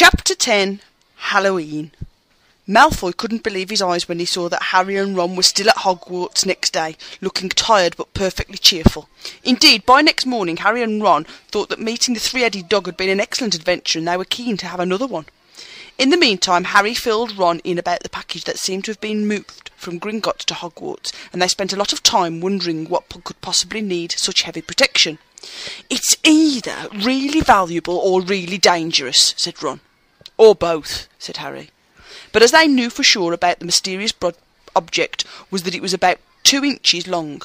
Chapter 10. Halloween. Malfoy couldn't believe his eyes when he saw that Harry and Ron were still at Hogwarts next day, looking tired but perfectly cheerful. Indeed, by next morning Harry and Ron thought that meeting the three-headed dog had been an excellent adventure and they were keen to have another one. In the meantime, Harry filled Ron in about the package that seemed to have been moved from Gringotts to Hogwarts, and they spent a lot of time wondering what could possibly need such heavy protection. "It's either really valuable or really dangerous," said Ron. "Or both," said Harry. But as they knew for sure about the mysterious object was that it was about 2 inches long,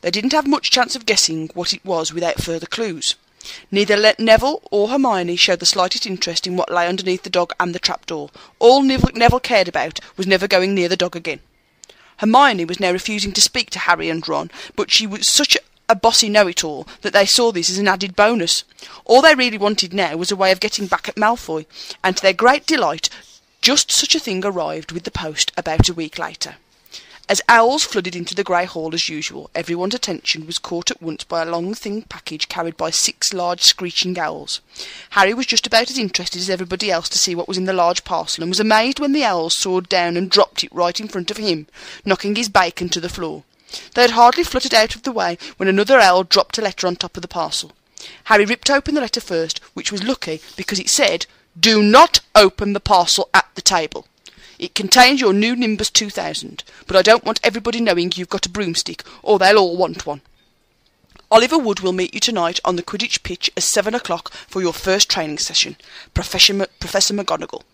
they didn't have much chance of guessing what it was without further clues. Neither Neville or Hermione showed the slightest interest in what lay underneath the dog and the trapdoor. All Neville cared about was never going near the dog again. Hermione was now refusing to speak to Harry and Ron, but she was such a bossy know-it-all that they saw this as an added bonus. All they really wanted now was a way of getting back at Malfoy, and to their great delight, just such a thing arrived with the post about a week later. As owls flooded into the Grey Hall as usual, everyone's attention was caught at once by a long, thin package carried by 6 large, screeching owls. Harry was just about as interested as everybody else to see what was in the large parcel, and was amazed when the owls soared down and dropped it right in front of him, knocking his bacon to the floor. They had hardly fluttered out of the way when another owl dropped a letter on top of the parcel. Harry ripped open the letter first, which was lucky because it said, "Do not open the parcel at the table. It contains your new Nimbus 2000, but I don't want everybody knowing you've got a broomstick, or they'll all want one. Oliver Wood will meet you tonight on the Quidditch pitch at 7 o'clock for your first training session. Professor McGonagall."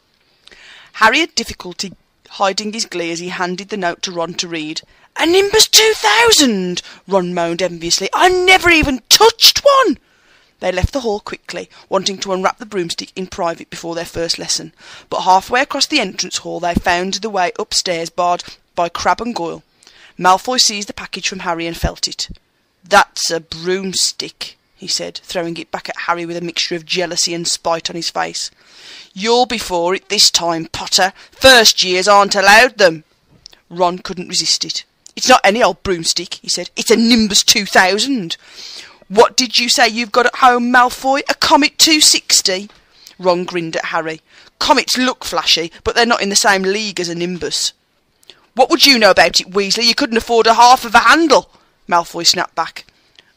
Harry had difficulty hiding his glee as he handed the note to Ron to read. "A Nimbus 2000!" Ron moaned enviously. "I never even touched one!" They left the hall quickly, wanting to unwrap the broomstick in private before their first lesson, but halfway across the entrance hall they found the way upstairs barred by Crabbe and Goyle. Malfoy seized the package from Harry and felt it. "That's a broomstick," he said, throwing it back at Harry with a mixture of jealousy and spite on his face. "You'll be for it this time, Potter. First years aren't allowed them." Ron couldn't resist it. "It's not any old broomstick," he said. "It's a Nimbus 2000. "What did you say you've got at home, Malfoy? A Comet 260? Ron grinned at Harry. "Comets look flashy, but they're not in the same league as a Nimbus." "What would you know about it, Weasley? You couldn't afford a half of a handle," Malfoy snapped back.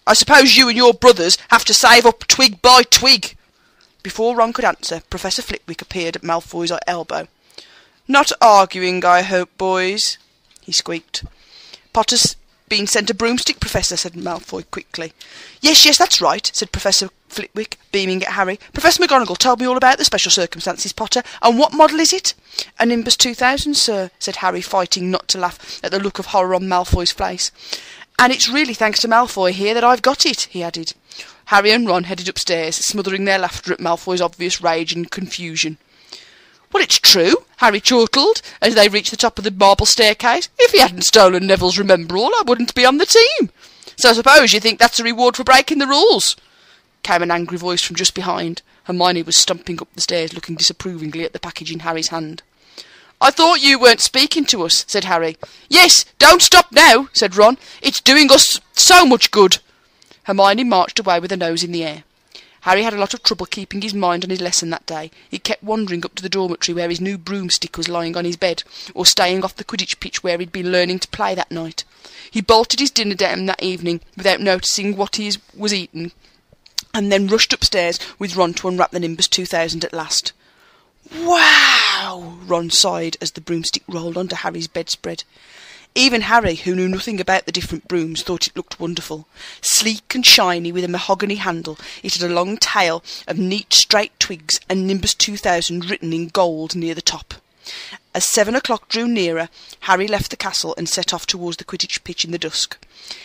"I suppose you and your brothers have to save up twig by twig." Before Ron could answer, Professor Flitwick appeared at Malfoy's elbow. "Not arguing, I hope, boys," he squeaked. "Potter's been sent a broomstick, Professor," said Malfoy quickly. Yes, that's right," said Professor Flitwick, beaming at Harry. "Professor McGonagall told me all about the special circumstances, Potter. And what model is it?" "A Nimbus 2000, sir," said Harry, fighting not to laugh at the look of horror on Malfoy's face. "And it's really thanks to Malfoy here that I've got it," he added. Harry and Ron headed upstairs, smothering their laughter at Malfoy's obvious rage and confusion. "Well, it's true," Harry chortled as they reached the top of the marble staircase. "If he hadn't stolen Neville's Remember-All, I wouldn't be on the team. So I suppose you think that's a reward for breaking the rules?" Came an angry voice from just behind. Hermione was stumping up the stairs, looking disapprovingly at the package in Harry's hand. "I thought you weren't speaking to us," said Harry. "Yes, don't stop now," said Ron. "It's doing us so much good." Hermione marched away with her nose in the air. Harry had a lot of trouble keeping his mind on his lesson that day. He kept wandering up to the dormitory where his new broomstick was lying on his bed, or staying off the Quidditch pitch where he'd been learning to play that night. He bolted his dinner down that evening without noticing what he was eating, and then rushed upstairs with Ron to unwrap the Nimbus 2000 at last. "Wow!" Ron sighed as the broomstick rolled onto Harry's bedspread. Even Harry, who knew nothing about the different brooms, thought it looked wonderful. Sleek and shiny with a mahogany handle, it had a long tail of neat straight twigs and Nimbus 2000 written in gold near the top. As 7 o'clock drew nearer, Harry left the castle and set off towards the Quidditch pitch in the dusk.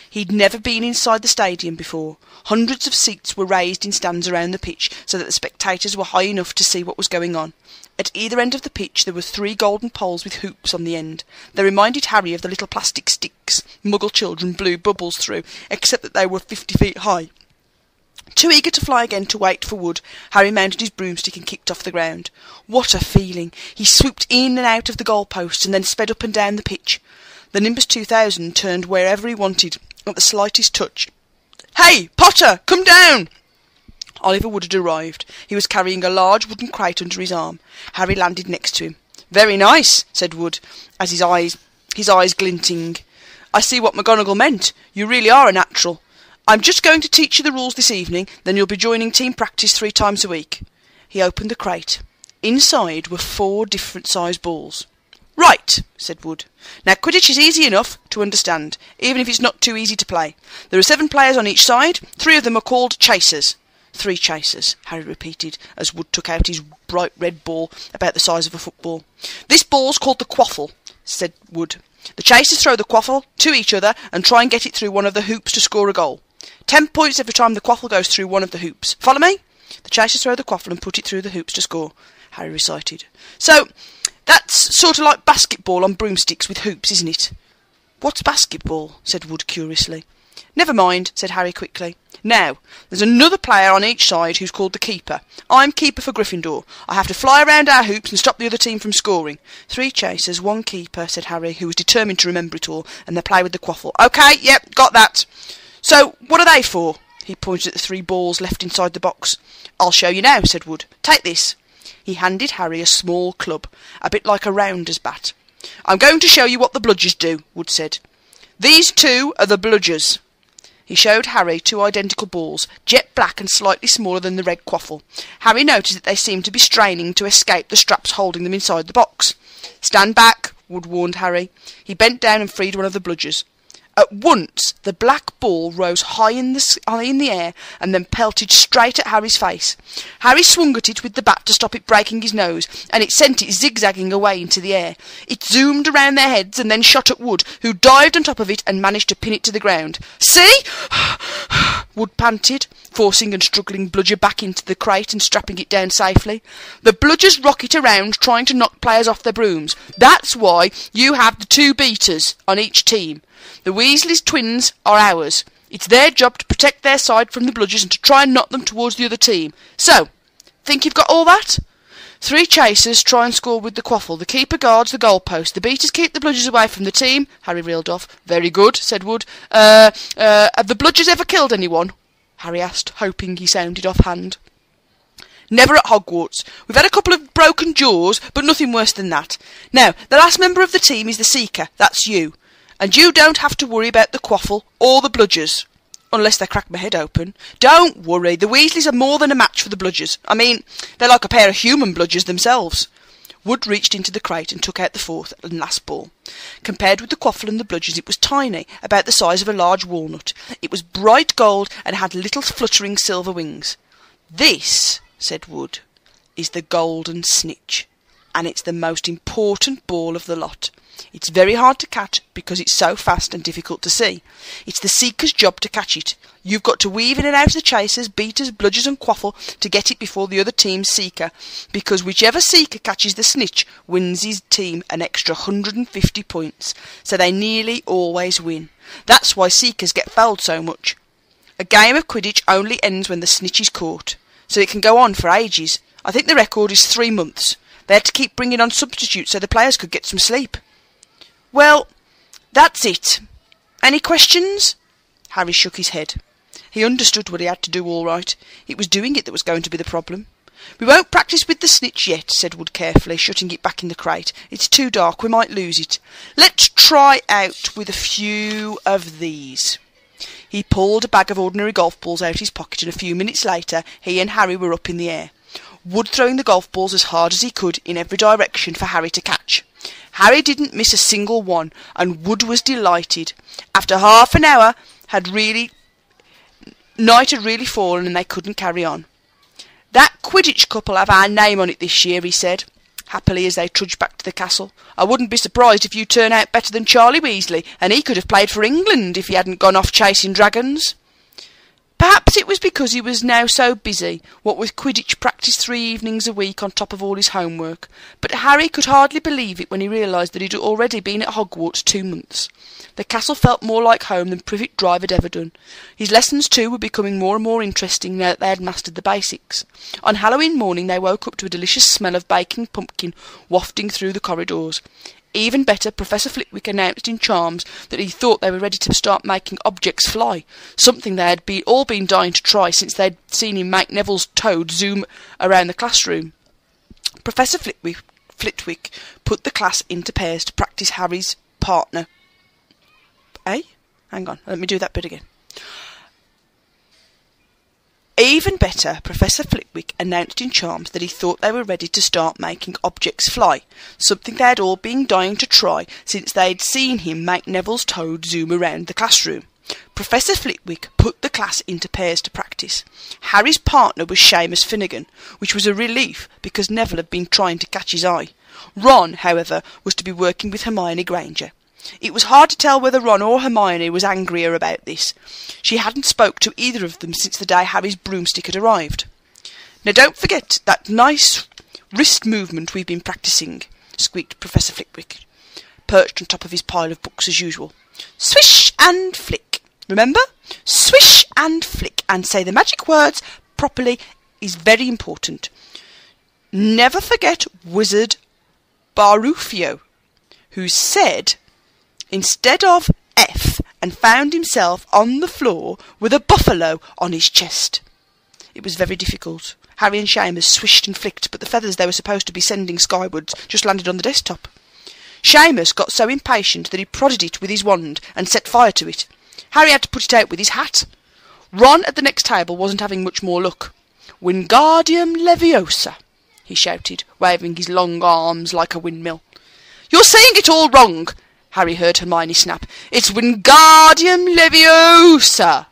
He'd never been inside the stadium before. Hundreds of seats were raised in stands around the pitch so that the spectators were high enough to see what was going on. At either end of the pitch there were 3 golden poles with hoops on the end. They reminded Harry of the little plastic sticks Muggle children blew bubbles through, except that they were 50 feet high. Too eager to fly again to wait for Wood, Harry mounted his broomstick and kicked off the ground. What a feeling! He swooped in and out of the goalposts and then sped up and down the pitch. The Nimbus 2000 turned wherever he wanted, at the slightest touch. "Hey, Potter, come down!" Oliver Wood had arrived. He was carrying a large wooden crate under his arm. Harry landed next to him. "Very nice," said Wood, as his eyes glinting. "I see what McGonagall meant. You really are a natural. I'm just going to teach you the rules this evening, then you'll be joining team practice 3 times a week." He opened the crate. Inside were 4 different-sized balls. "Right," said Wood. "Now Quidditch is easy enough to understand, even if it's not too easy to play. There are 7 players on each side. 3 of them are called chasers." 3 chasers, Harry repeated, as Wood took out his bright red ball about the size of a football. "This ball's called the quaffle," said Wood. "The chasers throw the quaffle to each other and try and get it through one of the hoops to score a goal. 10 points every time the quaffle goes through one of the hoops. Follow me? The chasers throw the quaffle and put it through the hoops to score," Harry recited. "So, that's sort of like basketball on broomsticks with hoops, isn't it?" "What's basketball?" said Wood curiously. "Never mind," said Harry quickly. "Now, there's another player on each side who's called the keeper. I'm keeper for Gryffindor. I have to fly around our hoops and stop the other team from scoring." 3 chasers, 1 keeper," said Harry, who was determined to remember it all, "and they play with the quaffle." "OK, yep, got that. So, what are they for?" He pointed at the 3 balls left inside the box. "I'll show you now," said Wood. "Take this." He handed Harry a small club, a bit like a rounder's bat. "I'm going to show you what the bludgers do," Wood said. "These 2 are the bludgers." He showed Harry 2 identical balls, jet black and slightly smaller than the red quaffle. Harry noticed that they seemed to be straining to escape the straps holding them inside the box. "Stand back," Wood warned Harry. He bent down and freed one of the bludgers. At once, the black ball rose high in the air and then pelted straight at Harry's face. Harry swung at it with the bat to stop it breaking his nose, and it sent it zigzagging away into the air. It zoomed around their heads and then shot at Wood, who dived on top of it and managed to pin it to the ground. "See?" Wood panted, forcing and struggling Bludger back into the crate and strapping it down safely. "The bludgers rocket around trying to knock players off their brooms. That's why you have the 2 beaters on each team. The Weasley's twins are ours. It's their job to protect their side from the bludgers and to try and knock them towards the other team. So, think you've got all that?" 3 chasers try and score with the quaffle. The keeper guards the goalpost. The beaters keep the bludgers away from the team. Harry reeled off. "Very good," said Wood. Have the bludgers ever killed anyone?" Harry asked, hoping he sounded offhand. "Never at Hogwarts. We've had a couple of broken jaws, but nothing worse than that. Now, the last member of the team is the Seeker. That's you. And you don't have to worry about the quaffle or the bludgers. Unless they crack my head open. Don't worry, the Weasleys are more than a match for the bludgers. I mean, they're like a pair of human bludgers themselves." Wood reached into the crate and took out the 4th and last ball. Compared with the quaffle and the bludgers, it was tiny, about the size of a large walnut. It was bright gold and had little fluttering silver wings. "This," said Wood, "is the golden snitch, and it's the most important ball of the lot. It's very hard to catch because it's so fast and difficult to see. It's the Seeker's job to catch it. You've got to weave in and out of the chasers, beaters, bludgers and quaffle to get it before the other team's Seeker, because whichever Seeker catches the snitch wins his team an extra 150 points, so they nearly always win. That's why Seekers get fouled so much. A game of Quidditch only ends when the snitch is caught, so it can go on for ages. I think the record is 3 months. They had to keep bringing on substitutes so the players could get some sleep." "Well, that's it. Any questions?" Harry shook his head. He understood what he had to do all right. It was doing it that was going to be the problem. "We won't practice with the snitch yet," said Wood carefully, shutting it back in the crate. "It's too dark, we might lose it. Let's try out with a few of these." He pulled a bag of ordinary golf balls out of his pocket, and a few minutes later he and Harry were up in the air, Wood throwing the golf balls as hard as he could in every direction for Harry to catch. Harry didn't miss a single one, and Wood was delighted. After half an hour night had really fallen and they couldn't carry on. "That Quidditch cup'll have our name on it this year," he said, happily as they trudged back to the castle. "I wouldn't be surprised if you turn out better than Charlie Weasley, and he could have played for England if he hadn't gone off chasing dragons." Perhaps it was because he was now so busy, what with Quidditch practice 3 evenings a week on top of all his homework, but Harry could hardly believe it when he realised that he'd already been at Hogwarts 2 months. The castle felt more like home than Privet Drive had ever done. His lessons, too, were becoming more and more interesting now that they had mastered the basics. On Halloween morning they woke up to a delicious smell of baking pumpkin wafting through the corridors. Even better, Professor Flitwick announced in charms that he thought they were ready to start making objects fly, something they had all been dying to try since they'd seen him make Neville's toad zoom around the classroom. Professor Flitwick put the class into pairs to practice Harry's partner. Hang on, let me do that bit again. Even better, Professor Flitwick announced in charms that he thought they were ready to start making objects fly, something they had all been dying to try since they'd seen him make Neville's toad zoom around the classroom. Professor Flitwick put the class into pairs to practice. Harry's partner was Seamus Finnegan, which was a relief because Neville had been trying to catch his eye. Ron, however, was to be working with Hermione Granger. It was hard to tell whether Ron or Hermione was angrier about this. She hadn't spoke to either of them since the day Harry's broomstick had arrived. "Now don't forget that nice wrist movement we've been practising," squeaked Professor Flitwick, perched on top of his pile of books as usual. "Swish and flick. Remember? Swish and flick, and say the magic words properly is very important. Never forget Wizard Barufio, who said instead of F and found himself on the floor with a buffalo on his chest." It was very difficult. Harry and Seamus swished and flicked, but the feathers they were supposed to be sending skywards just landed on the desktop. Seamus got so impatient that he prodded it with his wand and set fire to it. Harry had to put it out with his hat. Ron at the next table wasn't having much more luck. "Wingardium Leviosa," he shouted, waving his long arms like a windmill. "You're saying it all wrong," Harry heard Hermione snap. "It's Wingardium Leviosa.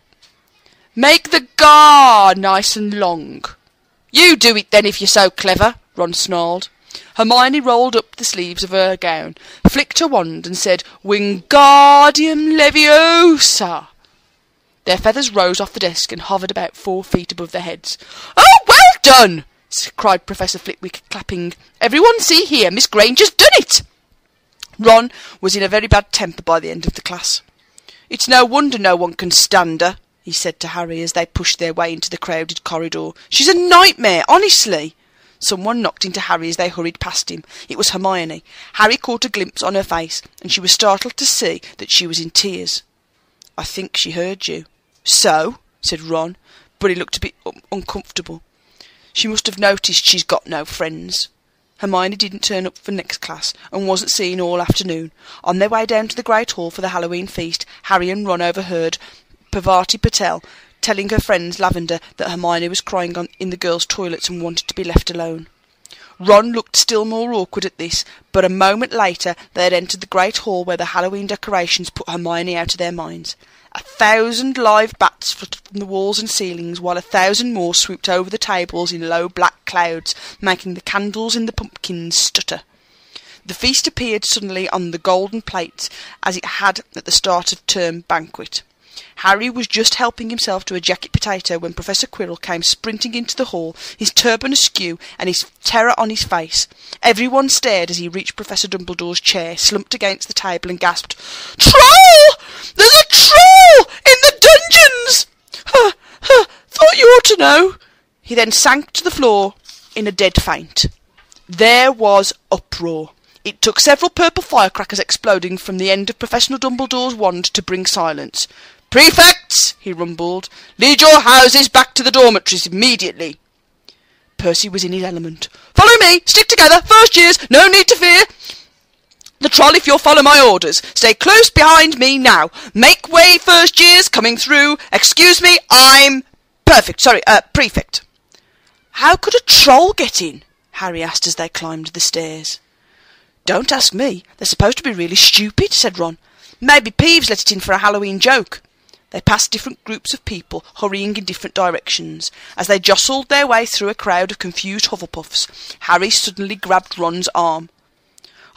Make the gar nice and long." "You do it then if you're so clever," Ron snarled. Hermione rolled up the sleeves of her gown, flicked her wand and said, "Wingardium Leviosa." Their feathers rose off the desk and hovered about 4 feet above their heads. "Oh, well done!" cried Professor Flitwick, clapping. "Everyone see here, Miss Granger's done it!" Ron was in a very bad temper by the end of the class. "It's no wonder no one can stand her," he said to Harry as they pushed their way into the crowded corridor. "She's a nightmare, honestly." Someone knocked into Harry as they hurried past him. It was Hermione. Harry caught a glimpse on her face, and she was startled to see that she was in tears. "I think she heard you." "So?" said Ron, but he looked a bit uncomfortable. "She must have noticed she's got no friends." Hermione didn't turn up for next class and wasn't seen all afternoon. On their way down to the Great Hall for the Halloween feast, Harry and Ron overheard Parvati Patel telling her friend Lavender that Hermione was crying in the girls' toilets and wanted to be left alone. Ron looked still more awkward at this, but a moment later they had entered the Great Hall where the Halloween decorations put Hermione out of their minds. 1,000 live bats fluttered from the walls and ceilings, while 1,000 more swooped over the tables in low black clouds, making the candles in the pumpkins stutter. The feast appeared suddenly on the golden plates, as it had at the start of term banquet. Harry was just helping himself to a jacket potato when Professor Quirrell came sprinting into the hall, his turban askew and his terror on his face. Everyone stared as he reached Professor Dumbledore's chair, slumped against the table and gasped, "Troll! There's a troll in the dungeons! Thought you ought to know." He then sank to the floor in a dead faint. There was uproar. It took several purple firecrackers exploding from the end of Professor Dumbledore's wand to bring silence. "Prefects," he rumbled, "lead your houses back to the dormitories immediately." Percy was in his element. "Follow me! Stick together! First years! No need to fear! The troll if you'll follow my orders. Stay close behind me now. Make way, first years, coming through. Excuse me, I'm... prefect." "How could a troll get in?" Harry asked as they climbed the stairs. "Don't ask me. They're supposed to be really stupid," said Ron. "Maybe Peeves let it in for a Halloween joke." They passed different groups of people, hurrying in different directions. As they jostled their way through a crowd of confused Hufflepuffs, Harry suddenly grabbed Ron's arm.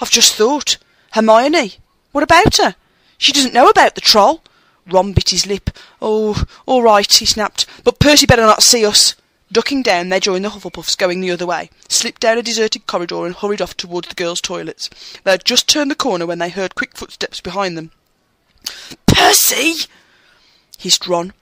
"I've just thought. Hermione. What about her? She doesn't know about the troll." Ron bit his lip. "Oh, all right," he snapped. "But Percy better not see us." Ducking down, they joined the Hufflepuffs going the other way, slipped down a deserted corridor and hurried off towards the girls' toilets. They had just turned the corner when they heard quick footsteps behind them. "Percy!" hissed Ron,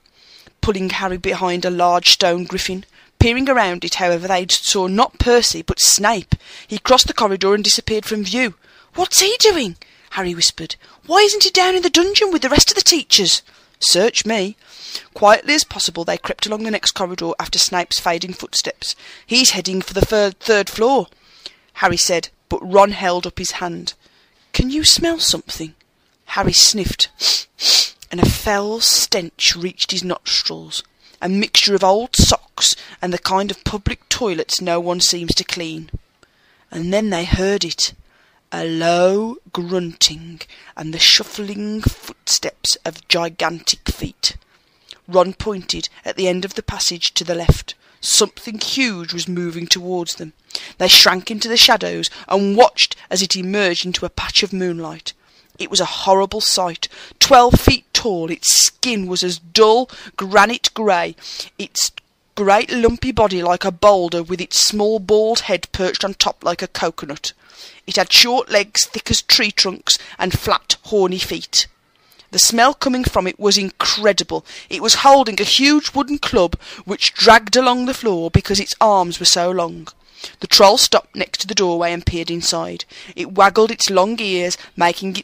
pulling Harry behind a large stone griffin. Peering around it, however, they saw not Percy, but Snape. He crossed the corridor and disappeared from view. "What's he doing?" Harry whispered. "Why isn't he down in the dungeon with the rest of the teachers?" "Search me." Quietly as possible they crept along the next corridor after Snape's fading footsteps. "He's heading for the third floor," Harry said, but Ron held up his hand. "Can you smell something?" Harry sniffed, and a foul stench reached his nostrils, a mixture of old socks and the kind of public toilets no one seems to clean. And then they heard it, a low grunting and the shuffling footsteps of gigantic feet. Ron pointed at the end of the passage to the left. Something huge was moving towards them. They shrank into the shadows and watched as it emerged into a patch of moonlight. It was a horrible sight. 12 feet tall, its skin was as dull granite grey, its great lumpy body like a boulder, with its small bald head perched on top like a coconut. It had short legs thick as tree trunks and flat horny feet. The smell coming from it was incredible. It was holding a huge wooden club which dragged along the floor because its arms were so long. The troll stopped next to the doorway and peered inside. It waggled its long ears, making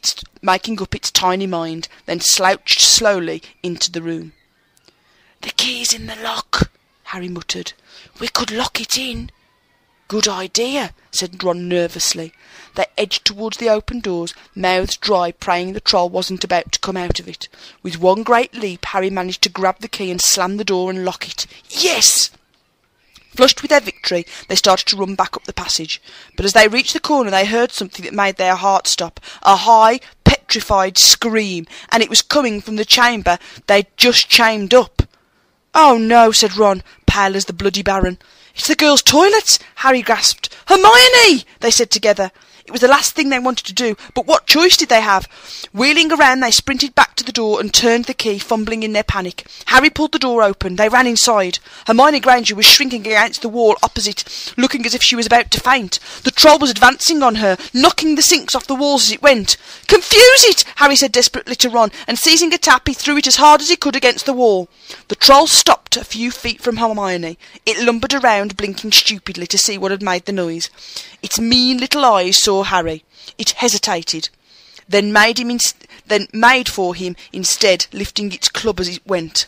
up its tiny mind, then slouched slowly into the room. "The key's in the lock," Harry muttered. "We could lock it in." "Good idea," said Ron nervously. They edged towards the open doors, mouths dry, praying the troll wasn't about to come out of it. With one great leap, Harry managed to grab the key and slam the door and lock it. Yes! Flushed with their victory, they started to run back up the passage. But as they reached the corner, they heard something that made their hearts stop. A high, petrified scream, and it was coming from the chamber they'd just chained up. "Oh no," said Ron, pale as the bloody Baron. "It's the girls' toilets," Harry gasped. "Hermione!" they said together. It was the last thing they wanted to do, but what choice did they have? Wheeling around, they sprinted back to the door and turned the key, fumbling in their panic. Harry pulled the door open. They ran inside. Hermione Granger was shrinking against the wall opposite, looking as if she was about to faint. The troll was advancing on her, knocking the sinks off the walls as it went. "Confuse it!" Harry said desperately to Ron, and seizing a tap, he threw it as hard as he could against the wall. The troll stopped a few feet from Hermione. It lumbered around, blinking stupidly to see what had made the noise. Its mean little eyes saw Harry. It hesitated, then made for him instead, lifting its club as it went.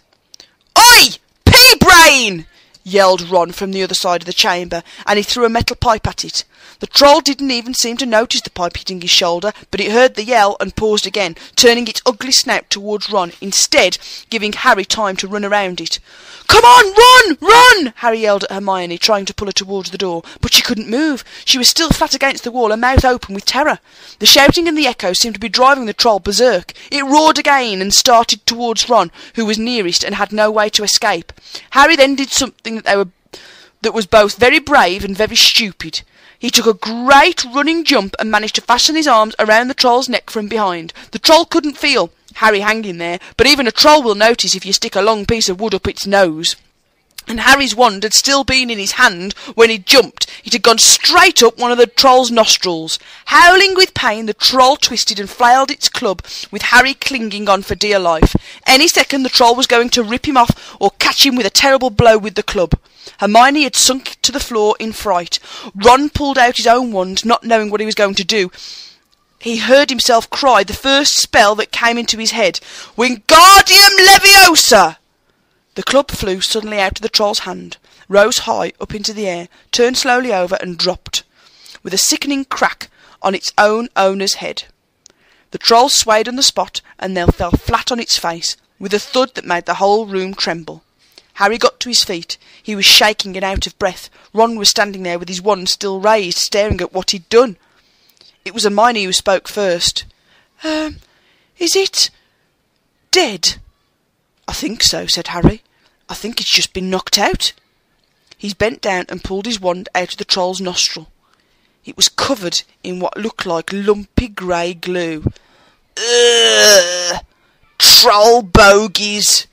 "Oi! Pea-brain!" yelled Ron from the other side of the chamber, and he threw a metal pipe at it. The troll didn't even seem to notice the pipe hitting his shoulder, but it heard the yell and paused again, turning its ugly snout towards Ron, instead giving Harry time to run around it. "Come on, run! Run!" Harry yelled at Hermione, trying to pull her towards the door, but she couldn't move. She was still flat against the wall, her mouth open with terror. The shouting and the echoes seemed to be driving the troll berserk. It roared again and started towards Ron, who was nearest and had no way to escape. Harry then did something that was both very brave and very stupid. He took a great running jump and managed to fasten his arms around the troll's neck from behind. The troll couldn't feel Harry hanging there, but even a troll will notice if you stick a long piece of wood up its nose. And Harry's wand had still been in his hand when he jumped. It had gone straight up one of the troll's nostrils. Howling with pain, the troll twisted and flailed its club, with Harry clinging on for dear life. Any second the troll was going to rip him off or catch him with a terrible blow with the club. Hermione had sunk to the floor in fright. Ron pulled out his own wand, not knowing what he was going to do. He heard himself cry the first spell that came into his head. "Wingardium Leviosa!" The club flew suddenly out of the troll's hand, rose high up into the air, turned slowly over and dropped, with a sickening crack, on its own owner's head. The troll swayed on the spot and then fell flat on its face, with a thud that made the whole room tremble. Harry got to his feet. He was shaking and out of breath. Ron was standing there with his wand still raised, staring at what he'd done. It was Hermione who spoke first. Is it dead?" "I think so," said Harry. "I think it's just been knocked out." He bent down and pulled his wand out of the troll's nostril. It was covered in what looked like lumpy grey glue. "Ugh! Troll bogies!"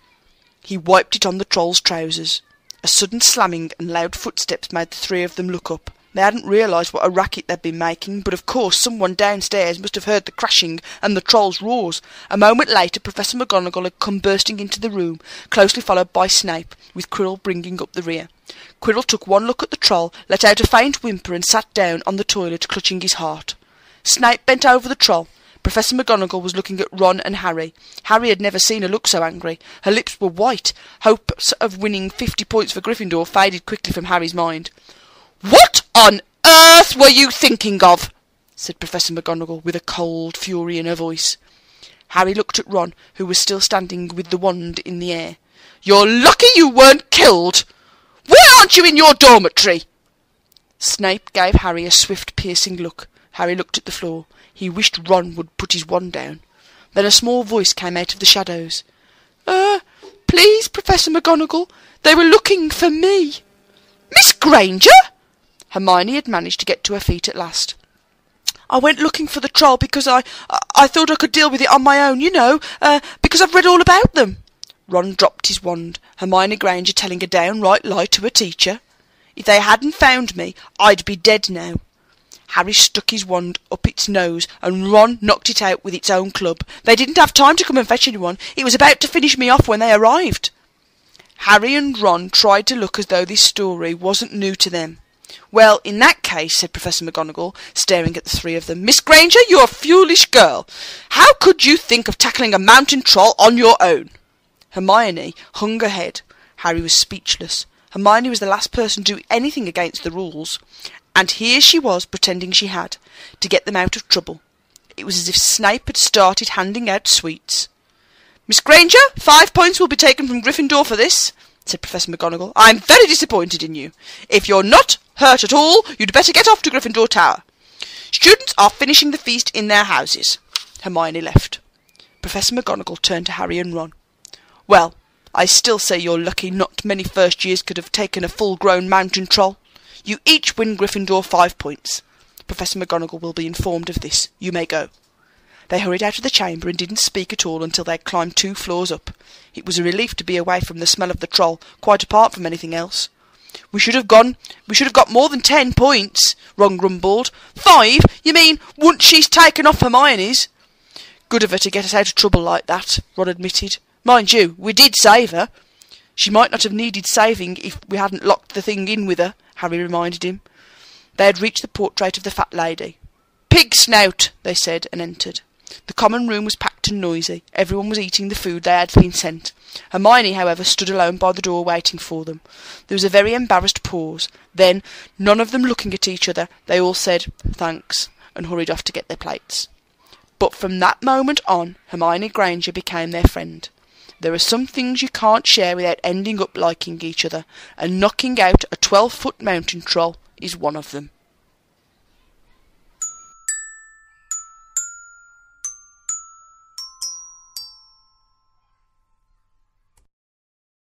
He wiped it on the troll's trousers. A sudden slamming and loud footsteps made the three of them look up. They hadn't realised what a racket they'd been making, but of course someone downstairs must have heard the crashing and the troll's roars. A moment later Professor McGonagall had come bursting into the room, closely followed by Snape, with Quirrell bringing up the rear. Quirrell took one look at the troll, let out a faint whimper and sat down on the toilet, clutching his heart. Snape bent over the troll. Professor McGonagall was looking at Ron and Harry. Harry had never seen her look so angry. Her lips were white. Hopes of winning 50 points for Gryffindor faded quickly from Harry's mind. "What on earth were you thinking of?" said Professor McGonagall with a cold fury in her voice. Harry looked at Ron, who was still standing with the wand in the air. "You're lucky you weren't killed! Why aren't you in your dormitory?" Snape gave Harry a swift, piercing look. Harry looked at the floor. He wished Ron would put his wand down. Then a small voice came out of the shadows. Please, Professor McGonagall, they were looking for me." "Miss Granger?" Hermione had managed to get to her feet at last. "I went looking for the troll because I thought I could deal with it on my own, you know, because I've read all about them." Ron dropped his wand, Hermione Granger telling a downright lie to her teacher. "If they hadn't found me, I'd be dead now." Harry stuck his wand up its nose, and Ron knocked it out with its own club. "They didn't have time to come and fetch anyone. It was about to finish me off when they arrived." Harry and Ron tried to look as though this story wasn't new to them. "Well, in that case," said Professor McGonagall, staring at the three of them, "Miss Granger, you're a foolish girl. How could you think of tackling a mountain troll on your own?" Hermione hung her head. Harry was speechless. Hermione was the last person to do anything against the rules. And here she was pretending she had, to get them out of trouble. It was as if Snape had started handing out sweets. "Miss Granger, 5 points will be taken from Gryffindor for this," said Professor McGonagall. "I'm very disappointed in you. If you're not hurt at all, you'd better get off to Gryffindor Tower. Students are finishing the feast in their houses." Hermione left. Professor McGonagall turned to Harry and Ron. "Well, I still say you're lucky not many first years could have taken a full-grown mountain troll. You each win Gryffindor 5 points. Professor McGonagall will be informed of this. You may go." They hurried out of the chamber and didn't speak at all until they had climbed 2 floors up. It was a relief to be away from the smell of the troll, quite apart from anything else. We should have got more than 10 points, Ron grumbled. 5? You mean once she's taken off Hermione's?" "Good of her to get us out of trouble like that," Ron admitted. "Mind you, we did save her." "She might not have needed saving if we hadn't locked the thing in with her," Harry reminded him. They had reached the portrait of the fat lady. "Pig snout," they said, and entered. The common room was packed and noisy. Everyone was eating the food they had been sent. Hermione, however, stood alone by the door waiting for them. There was a very embarrassed pause. Then, none of them looking at each other, they all said thanks and hurried off to get their plates. But from that moment on, Hermione Granger became their friend. There are some things you can't share without ending up liking each other, and knocking out a 12-foot mountain troll is one of them.